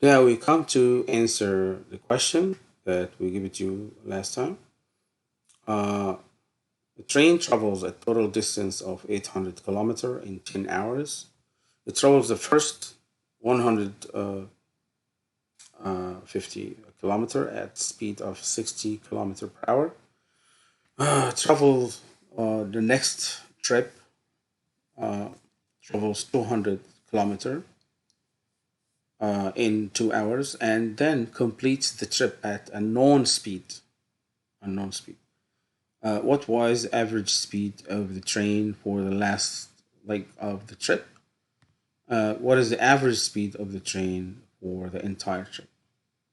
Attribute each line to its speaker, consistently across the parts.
Speaker 1: Yeah, we come to answer the question that we gave it to you last time. Uh, the train travels a total distance of 800 kilometer in 10 hours. It travels the first 150 kilometer at speed of 60 kilometer per hour. Travels the next trip uh, travels 200 kilometer in 2 hours, and then completes the trip at a known speed. Unknown speed. What was average speed of the train for the last leg of the trip? What is the average speed of the train for the entire trip?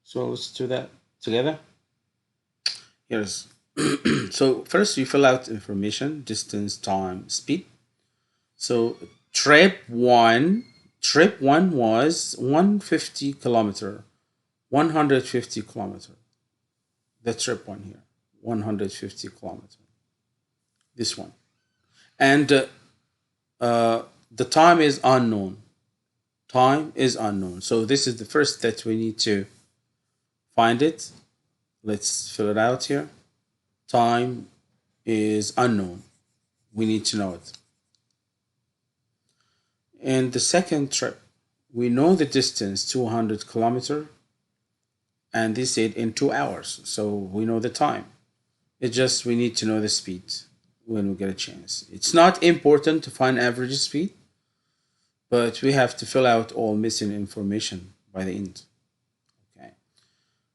Speaker 1: So let's do that together. Here's so first you fill out information, distance, time, speed. So trip one was 150 kilometer, 150 kilometer. The trip one here, 150 kilometer. This one, and the time is unknown. Time is unknown. So this is the first that we need to find it. Let's fill it out here. Time is unknown. We need to know it. And the second trip, we know the distance 200 kilometer, and they said in 2 hours. So we know the time. It just we need to know the speed when we get a chance. It's not important to find average speed, but we have to fill out all missing information by the end. Okay.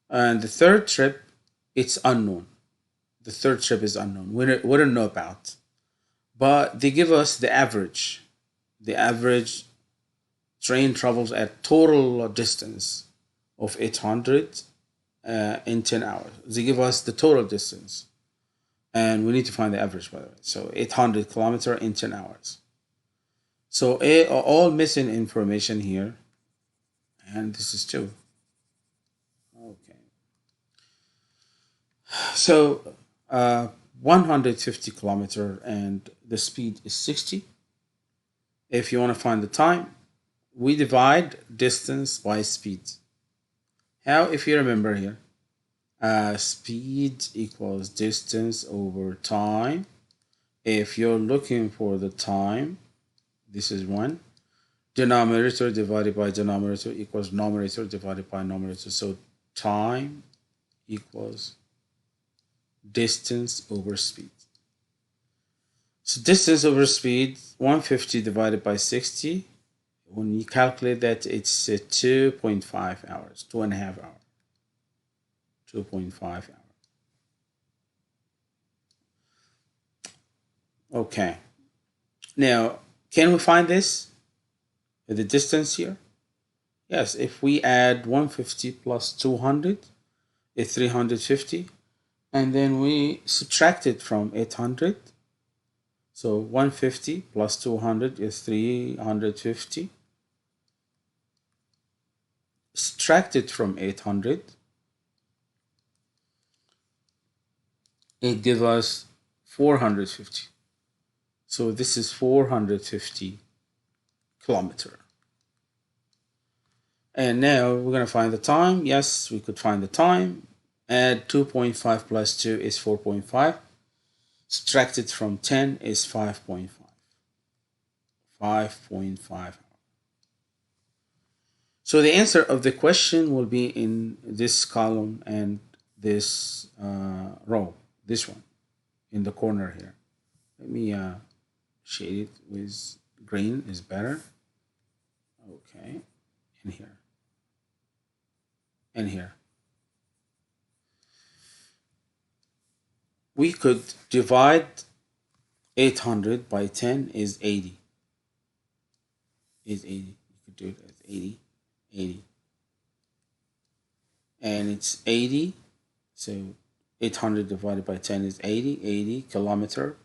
Speaker 1: And the third trip, it's unknown. The third trip is unknown. We don't know about. But they give us the average. The average train travels at total distance of 800 in 10 hours. They give us the total distance. And we need to find the average, by the way. So 800 kilometer in 10 hours. So all missing information here. And this is two. Okay. So 150 kilometer and the speed is 60. If you want to find the time, we divide distance by speed. How? If you remember here, speed equals distance over time. If you're looking for the time, this is one. Denominator divided by denominator equals numerator divided by numerator. So time equals distance over speed. So distance over speed, 150 divided by 60. When you calculate that, it's 2.5 hours, 2.5 hours, 2.5 hours. Okay. Now, can we find this? The distance here? Yes, if we add 150 plus 200, it's 350. And then we subtract it from 800. So 150 plus 200 is 350. Subtract it from 800. It gives us 450. So this is 450 kilometer. And now we're going to find the time. Yes, we could find the time. Add 2.5 plus 2 is 4.5. Subtract it from 10 is 5.5. 5.5. So the answer of the question will be in this column and this row, this one in the corner here. Let me shade it with green is better. Okay, in here, and here. We could divide 800 by 10 is 80. Is 80. You could do it as 80, 80. And it's 80. So 800 divided by 10 is 80, 80 kilometer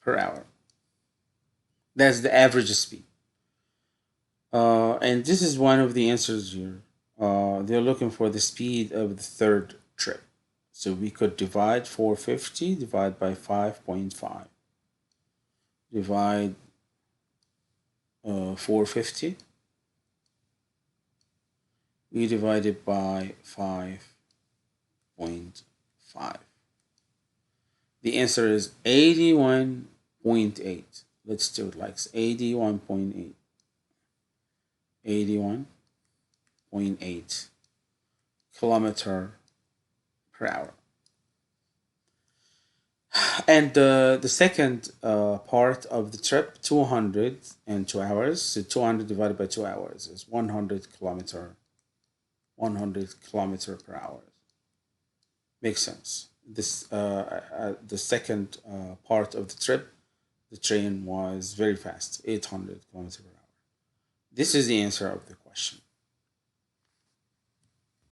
Speaker 1: per hour. That's the average speed. And this is one of the answers here. They're looking for the speed of the third trip. So we could divide 450 divide by 5.5. Divide 450 We divide it by 5.5. The answer is 81.8. Let's do it like 81.8. 81.8 kilometer per hour. And the second part of the trip, 202 hours. So 200 divided by 2 hours is 100 kilometer per hour. Makes sense. The second part of the trip, the train was very fast, 800 kilometers per hour. This is the answer of the question.